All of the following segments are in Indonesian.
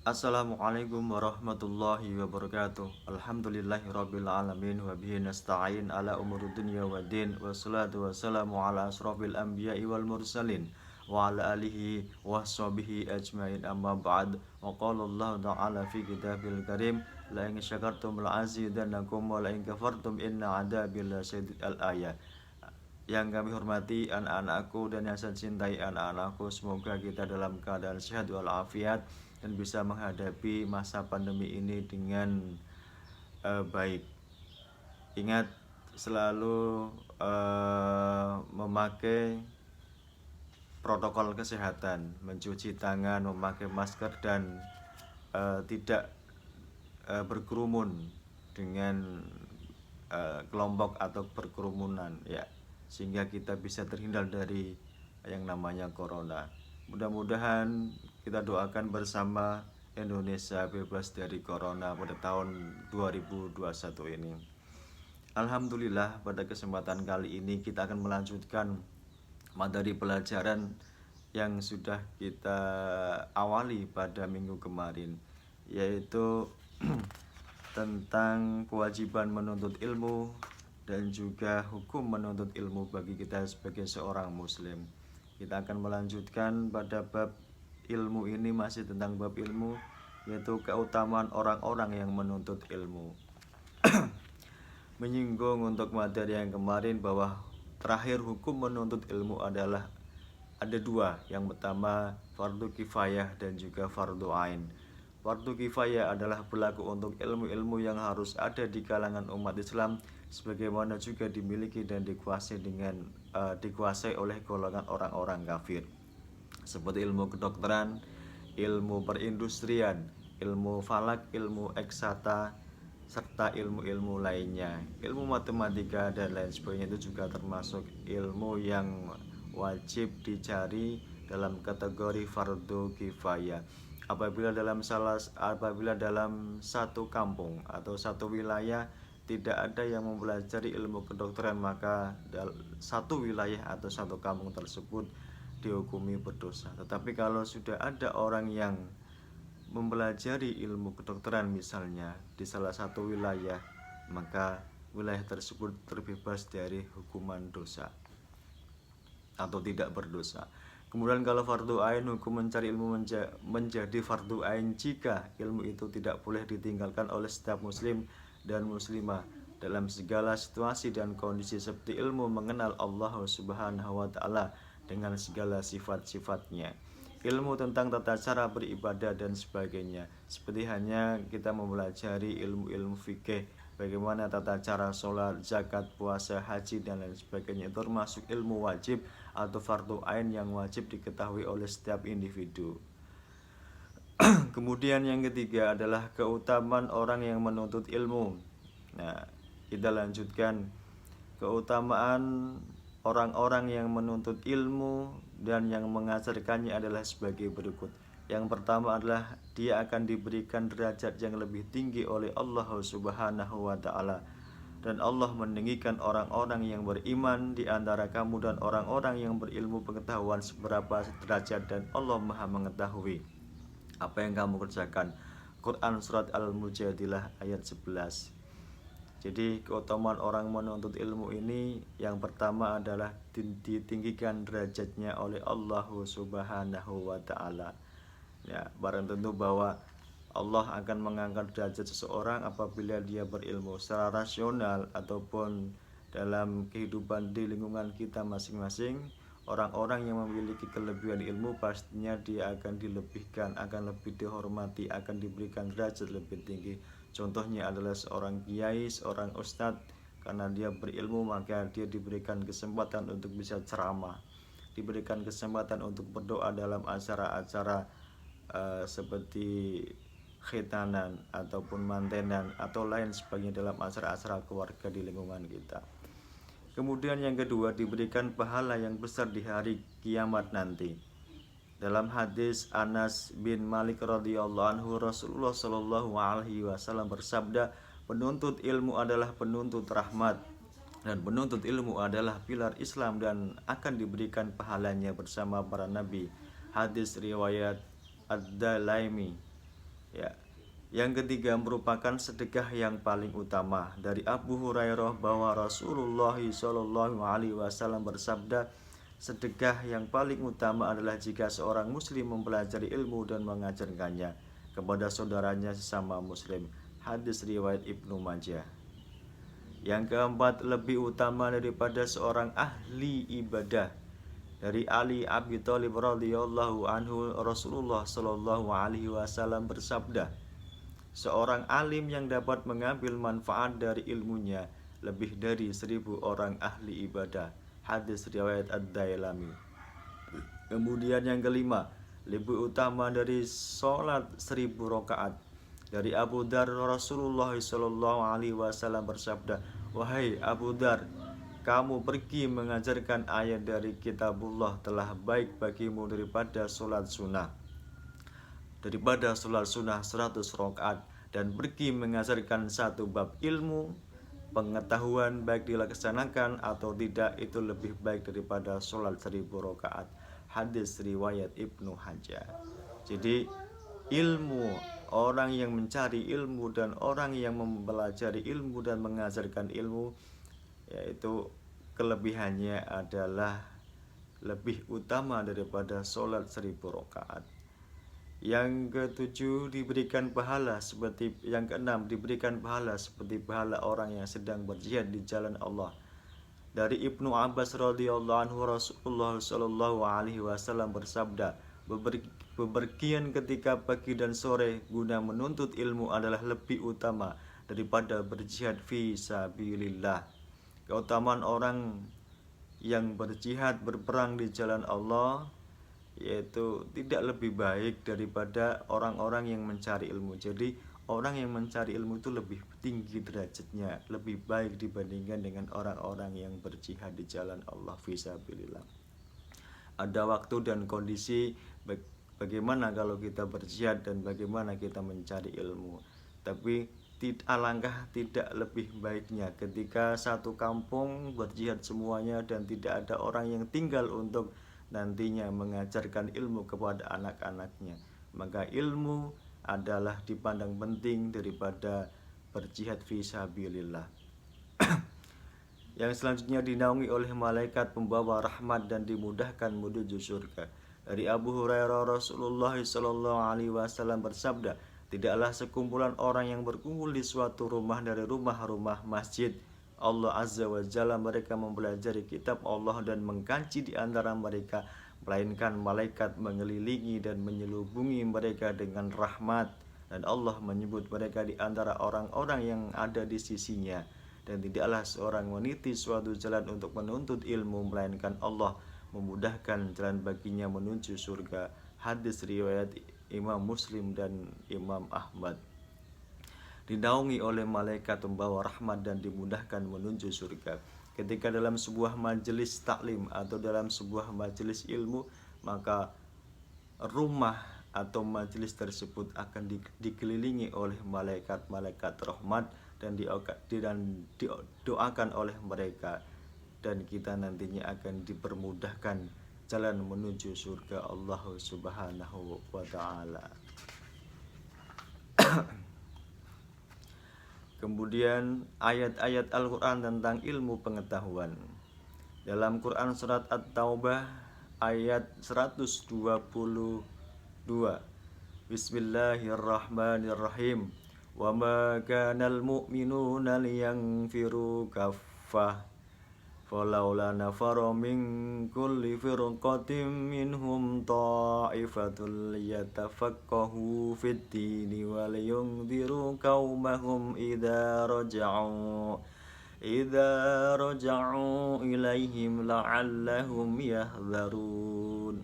Assalamualaikum warahmatullahi wabarakatuh. Alhamdulillahirabbil alamin wa bihi nasta'in ala umuri dunya waddin. Wassalatu wassalamu ala asrofil anbiya'i wal mursalin wa ala alihi wa sahbihi ajmain amma ba'd. Wa qala Allah ta'ala fi kitabil karim la in syakartum la azidannakum wa la in kafartum inna adabi lasyadid al-ayat. Yang kami hormati anak-anakku dan yang saya cintai anak-anakku, semoga kita dalam keadaan sehat walafiat dan bisa menghadapi masa pandemi ini dengan baik. Ingat selalu memakai protokol kesehatan, mencuci tangan, memakai masker dan tidak berkerumun dengan kelompok atau berkerumunan ya, sehingga kita bisa terhindar dari yang namanya corona. Mudah-mudahan kita doakan bersama Indonesia bebas dari corona pada tahun 2021 ini. Alhamdulillah, pada kesempatan kali ini kita akan melanjutkan materi pelajaran yang sudah kita awali pada minggu kemarin, yaitu tentang kewajiban menuntut ilmu dan juga hukum menuntut ilmu bagi kita sebagai seorang muslim. Kita akan melanjutkan pada bab ilmu ini, masih tentang bab ilmu, yaitu keutamaan orang-orang yang menuntut ilmu. Menyinggung untuk materi yang kemarin bahwa terakhir hukum menuntut ilmu adalah ada dua. Yang pertama fardu kifayah dan juga fardu ain. Fardu kifayah adalah berlaku untuk ilmu-ilmu yang harus ada di kalangan umat Islam, sebagaimana juga dimiliki dan dikuasai oleh golongan orang-orang kafir, seperti ilmu kedokteran, ilmu perindustrian, ilmu falak, ilmu eksata, serta ilmu-ilmu lainnya. Ilmu matematika dan lain sebagainya itu juga termasuk ilmu yang wajib dicari dalam kategori fardu kifayah. Apabila dalam satu kampung atau satu wilayah tidak ada yang mempelajari ilmu kedokteran, maka satu wilayah atau satu kampung tersebut dihukumi berdosa. Tetapi kalau sudah ada orang yang mempelajari ilmu kedokteran misalnya di salah satu wilayah, maka wilayah tersebut terbebas dari hukuman dosa atau tidak berdosa. Kemudian kalau fardu ain, hukum mencari ilmu menjadi fardu ain jika ilmu itu tidak boleh ditinggalkan oleh setiap muslim dan muslimah dalam segala situasi dan kondisi, seperti ilmu mengenal Allah Subhanahu wa taala dengan segala sifat-sifatnya, ilmu tentang tata cara beribadah dan sebagainya, seperti hanya kita mempelajari ilmu-ilmu fikih, bagaimana tata cara sholat, zakat, puasa, haji dan lain sebagainya. Itu termasuk ilmu wajib atau fardu ain yang wajib diketahui oleh setiap individu. Kemudian yang ketiga adalah keutamaan orang yang menuntut ilmu. Nah, kita lanjutkan keutamaan orang-orang yang menuntut ilmu dan yang mengajarkannya adalah sebagai berikut. Yang pertama adalah dia akan diberikan derajat yang lebih tinggi oleh Allah Subhanahu wa taala, dan Allah meninggikan orang-orang yang beriman di antara kamu dan orang-orang yang berilmu pengetahuan seberapa derajat, dan Allah Maha mengetahui apa yang kamu kerjakan. Quran surat Al-Mujadilah ayat 11. Jadi keutamaan orang menuntut ilmu ini yang pertama adalah ditinggikan derajatnya oleh Allah Subhanahu wa taala. Ya, barang tentu bahwa Allah akan mengangkat derajat seseorang apabila dia berilmu secara rasional ataupun dalam kehidupan di lingkungan kita masing-masing. Orang-orang yang memiliki kelebihan ilmu pastinya dia akan dilebihkan, akan lebih dihormati, akan diberikan derajat lebih tinggi. Contohnya adalah seorang kiai, seorang ustadz. Karena dia berilmu maka dia diberikan kesempatan untuk bisa ceramah, diberikan kesempatan untuk berdoa dalam acara-acara seperti khitanan ataupun mantenan atau lain sebagainya dalam acara-acara keluarga di lingkungan kita. Kemudian yang kedua, diberikan pahala yang besar di hari kiamat nanti. Dalam hadis Anas bin Malik radhiyallahu anhu, Rasulullah shallallahu alaihi wasallam bersabda, penuntut ilmu adalah penuntut rahmat, dan penuntut ilmu adalah pilar Islam dan akan diberikan pahalanya bersama para nabi. Hadis riwayat Ad-Dalaimi. Ya. Yang ketiga merupakan sedekah yang paling utama. Dari Abu Hurairah bahwa Rasulullah Shallallahu Alaihi Wasallam bersabda, sedekah yang paling utama adalah jika seorang muslim mempelajari ilmu dan mengajarkannya kepada saudaranya sesama muslim. Hadis riwayat Ibnu Majah. Yang keempat, lebih utama daripada seorang ahli ibadah. Dari Ali Abi Thalib radhiyallahu anhu, Rasulullah Shallallahu Alaihi Wasallam bersabda, seorang alim yang dapat mengambil manfaat dari ilmunya lebih dari 1000 orang ahli ibadah. Hadis riwayat Ad-Dailami. Kemudian yang kelima, lebih utama dari sholat 1000 rakaat. Dari Abu Dar, Rasulullah Shallallahu Alaihi Wasallam bersabda, wahai Abu Dar, kamu pergi mengajarkan ayat dari kitabullah telah baik bagimu daripada sholat sunnah 100 rakaat, dan pergi mengajarkan satu bab ilmu pengetahuan baik dilaksanakan atau tidak itu lebih baik daripada sholat 1000 rakaat. Hadis riwayat Ibnu Hajar. Jadi ilmu, orang yang mencari ilmu dan orang yang mempelajari ilmu dan mengajarkan ilmu, yaitu kelebihannya adalah lebih utama daripada sholat 1000 rakaat. Yang ketujuh diberikan pahala seperti, yang keenam diberikan pahala seperti pahala orang yang sedang berjihad di jalan Allah. Dari Ibnu Abbas radhiyallahu anhu, Rasulullah shallallahu alaihi wasallam bersabda, bepergian ketika pagi dan sore guna menuntut ilmu adalah lebih utama daripada berjihad fi sabilillah. Keutamaan orang yang berjihad berperang di jalan Allah yaitu tidak lebih baik daripada orang-orang yang mencari ilmu. Jadi orang yang mencari ilmu itu lebih tinggi derajatnya, lebih baik dibandingkan dengan orang-orang yang berjihad di jalan Allah fisabilillah. Ada waktu dan kondisi bagaimana kalau kita berjihad dan bagaimana kita mencari ilmu. Tapi alangkah tidak lebih baiknya ketika satu kampung berjihad semuanya dan tidak ada orang yang tinggal untuk nantinya mengajarkan ilmu kepada anak-anaknya. Maka ilmu adalah dipandang penting daripada berjihad fi sabilillah. Yang selanjutnya dinaungi oleh malaikat pembawa rahmat dan dimudahkan menuju surga. Dari Abu Hurairah, Rasulullah Shallallahu Alaihi Wasallam bersabda, tidaklah sekumpulan orang yang berkumpul di suatu rumah dari rumah-rumah masjid Allah Azza wa Jalla, mereka mempelajari kitab Allah dan mengkaji di antara mereka, melainkan malaikat mengelilingi dan menyelubungi mereka dengan rahmat, dan Allah menyebut mereka di antara orang-orang yang ada di sisinya. Dan tidaklah seorang meniti suatu jalan untuk menuntut ilmu, melainkan Allah memudahkan jalan baginya menuju surga. Hadis riwayat Imam Muslim dan Imam Ahmad. Dinaungi oleh malaikat pembawa rahmat dan dimudahkan menuju surga. Ketika dalam sebuah majelis taklim atau dalam sebuah majelis ilmu, maka rumah atau majelis tersebut akan dikelilingi oleh malaikat-malaikat rahmat dan didoakan oleh mereka, dan kita nantinya akan dipermudahkan jalan menuju surga Allah Subhanahu wa ta'ala. Kemudian ayat-ayat Al-Quran tentang ilmu pengetahuan. Dalam Quran surat At-Taubah ayat 122, Bismillahirrahmanirrahim. Wa ma kanal mu'minuna liyanfiru kaffah falaula nafara min kulli firqatin minhum ta'ifatul yatafaqahu fid dini wa liyunziru qaumahum idza raja'u ilaihim la'allahum yahdharun.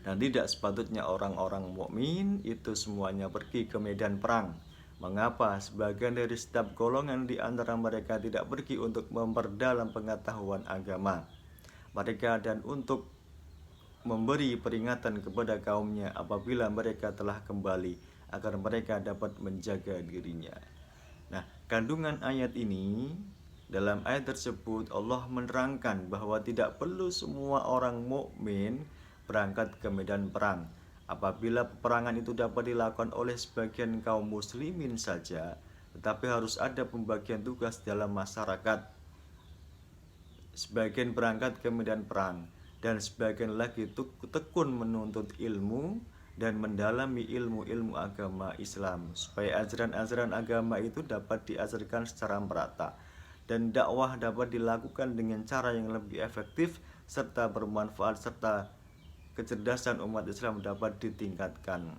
Dan tidak sepatutnya orang-orang mukmin itu semuanya pergi ke medan perang. Mengapa sebagian dari setiap golongan di antara mereka tidak pergi untuk memperdalam pengetahuan agama mereka dan untuk memberi peringatan kepada kaumnya apabila mereka telah kembali, agar mereka dapat menjaga dirinya. Nah, kandungan ayat ini, dalam ayat tersebut Allah menerangkan bahwa tidak perlu semua orang mukmin berangkat ke medan perang. Apabila peperangan itu dapat dilakukan oleh sebagian kaum muslimin saja, tetapi harus ada pembagian tugas dalam masyarakat. Sebagian berangkat ke medan perang dan sebagian lagi tekun menuntut ilmu dan mendalami ilmu-ilmu agama Islam, supaya ajaran-ajaran agama itu dapat diajarkan secara merata dan dakwah dapat dilakukan dengan cara yang lebih efektif serta bermanfaat, serta kecerdasan umat Islam dapat ditingkatkan.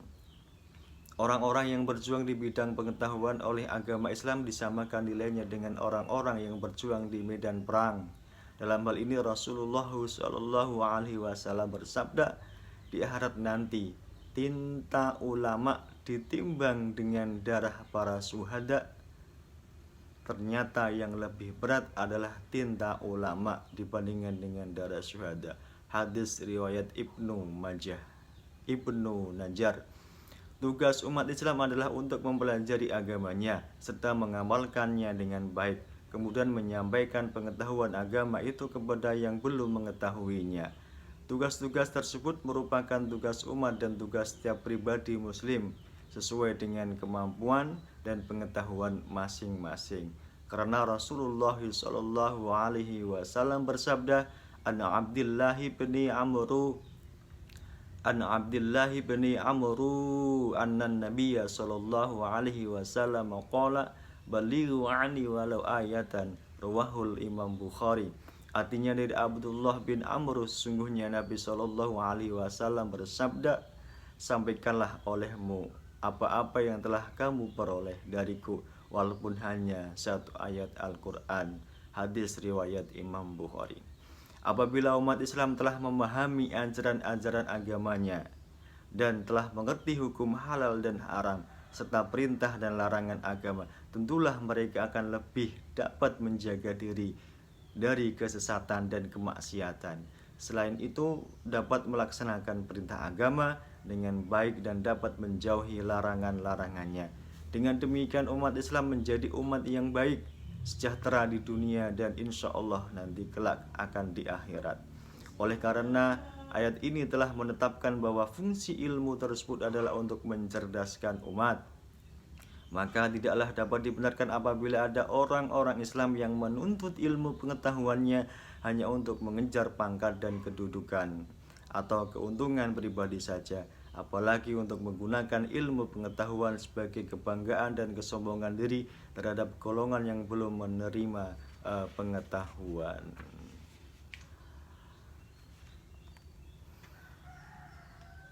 Orang-orang yang berjuang di bidang pengetahuan oleh agama Islam disamakan nilainya dengan orang-orang yang berjuang di medan perang. Dalam hal ini Rasulullah SAW bersabda, di akhirat nanti tinta ulama ditimbang dengan darah para syuhada. Ternyata yang lebih berat adalah tinta ulama dibandingkan dengan darah syuhada. Hadis riwayat Ibnu Najjar. Tugas umat Islam adalah untuk mempelajari agamanya serta mengamalkannya dengan baik, kemudian menyampaikan pengetahuan agama itu kepada yang belum mengetahuinya. Tugas-tugas tersebut merupakan tugas umat dan tugas setiap pribadi muslim sesuai dengan kemampuan dan pengetahuan masing-masing. Karena Rasulullah SAW bersabda, An Abdullah bin Amru anna Nabiyya sallallahu alaihi wasallam qala balighu anni walau ayatan, rawahul Imam Bukhari. Artinya dari Abdullah bin Amr, sungguhnya Nabi sallallahu alaihi wasallam bersabda, sampaikanlah olehmu apa-apa yang telah kamu peroleh dariku, walaupun hanya satu ayat Al-Quran. Hadis riwayat Imam Bukhari. Apabila umat Islam telah memahami ajaran-ajaran agamanya dan telah mengerti hukum halal dan haram serta perintah dan larangan agama, tentulah mereka akan lebih dapat menjaga diri dari kesesatan dan kemaksiatan. Selain itu, dapat melaksanakan perintah agama dengan baik dan dapat menjauhi larangan-larangannya. Dengan demikian umat Islam menjadi umat yang baik, sejahtera di dunia, dan insya Allah nanti kelak akan di akhirat. Oleh karena ayat ini telah menetapkan bahwa fungsi ilmu tersebut adalah untuk mencerdaskan umat, maka tidaklah dapat dibenarkan apabila ada orang-orang Islam yang menuntut ilmu pengetahuannya hanya untuk mengejar pangkat dan kedudukan atau keuntungan pribadi saja, apalagi untuk menggunakan ilmu pengetahuan sebagai kebanggaan dan kesombongan diri terhadap golongan yang belum menerima pengetahuan.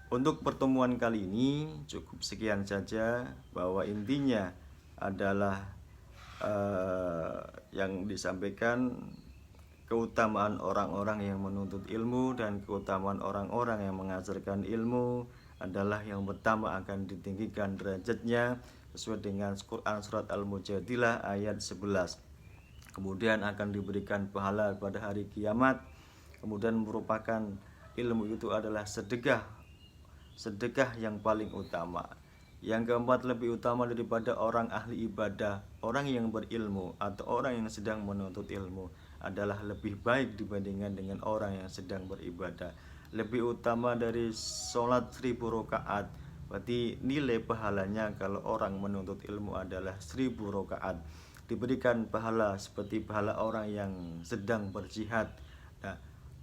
Untuk pertemuan kali ini cukup sekian saja, bahwa intinya adalah yang disampaikan keutamaan orang-orang yang menuntut ilmu dan keutamaan orang-orang yang mengajarkan ilmu adalah yang pertama akan ditinggikan derajatnya sesuai dengan Quran surat Al-Mujadilah ayat 11. Kemudian akan diberikan pahala pada hari kiamat. Kemudian merupakan ilmu itu adalah sedekah yang paling utama. Yang keempat, lebih utama daripada orang ahli ibadah, orang yang berilmu atau orang yang sedang menuntut ilmu adalah lebih baik dibandingkan dengan orang yang sedang beribadah. Lebih utama dari sholat 1000 rakaat. Berarti nilai pahalanya kalau orang menuntut ilmu adalah 1000 rakaat. Diberikan pahala seperti pahala orang yang sedang berjihad. Nah,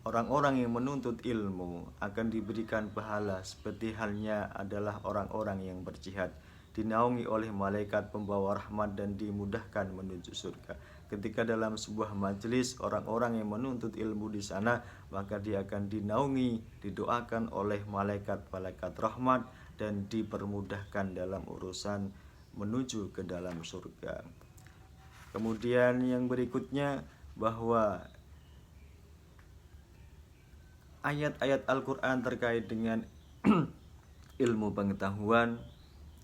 orang-orang yang menuntut ilmu akan diberikan pahala seperti halnya adalah orang-orang yang berjihad, dinaungi oleh malaikat pembawa rahmat dan dimudahkan menuju surga. Ketika dalam sebuah majelis orang-orang yang menuntut ilmu di sana, maka dia akan dinaungi, didoakan oleh malaikat-malaikat rahmat dan dipermudahkan dalam urusan menuju ke dalam surga. Kemudian yang berikutnya, bahwa ayat-ayat Al-Quran terkait dengan ilmu pengetahuan,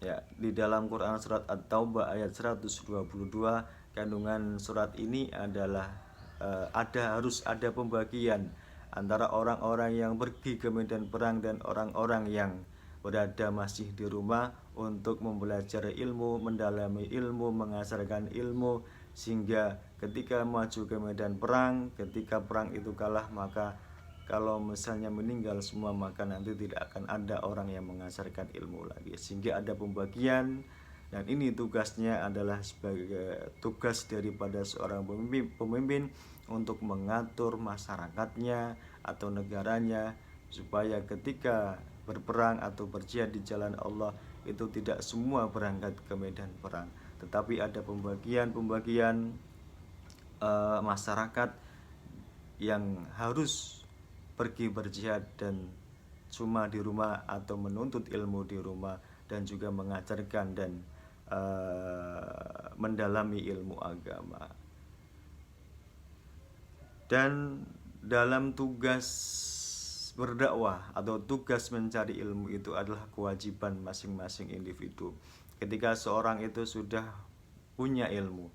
ya, di dalam Quran surat At-Taubah ayat 122, kandungan surat ini adalah harus ada pembagian antara orang-orang yang pergi ke medan perang dan orang-orang yang berada masih di rumah untuk mempelajari ilmu, mendalami ilmu, mengajarkan ilmu, sehingga ketika maju ke medan perang, ketika perang itu kalah, maka kalau misalnya meninggal semua, maka nanti tidak akan ada orang yang mengajarkan ilmu lagi. Sehingga ada pembagian, dan ini tugasnya adalah sebagai tugas daripada seorang pemimpin untuk mengatur masyarakatnya atau negaranya, supaya ketika berperang atau berjihad di jalan Allah itu tidak semua berangkat ke medan perang, tetapi ada pembagian masyarakat yang harus pergi berjihad dan cuma di rumah atau menuntut ilmu di rumah, dan juga mengajarkan dan mendalami ilmu agama. Dan dalam tugas berdakwah atau tugas mencari ilmu itu adalah kewajiban masing-masing individu. Ketika seorang itu sudah punya ilmu,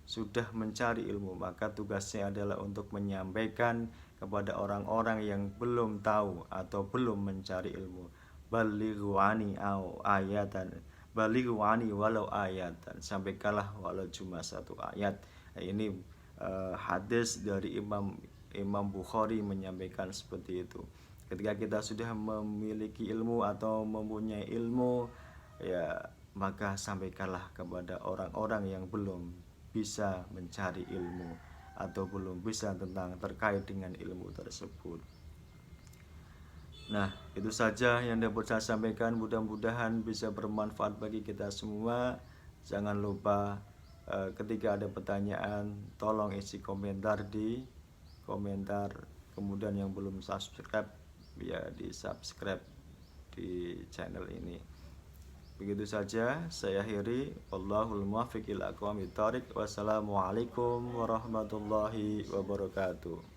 sudah mencari ilmu, maka tugasnya adalah untuk menyampaikan kepada orang-orang yang belum tahu atau belum mencari ilmu. Balighu ani au ayatan, balighu ani walau ayatan, sampaikanlah walau cuma satu ayat. Ini hadis dari Imam Bukhari menyampaikan seperti itu. Ketika kita sudah memiliki ilmu atau mempunyai ilmu, ya maka sampaikanlah kepada orang-orang yang belum bisa mencari ilmu atau belum bisa terkait dengan ilmu tersebut. Nah, itu saja yang dapat saya sampaikan. Mudah-mudahan bisa bermanfaat bagi kita semua. Jangan lupa ketika ada pertanyaan, tolong isi komentar di komentar. Kemudian yang belum subscribe, ya di subscribe di channel ini. Begitu saja saya akhiri. Wallahul muwaffiq ila aqwamit thoriq. Wassalamualaikum warahmatullahi wabarakatuh.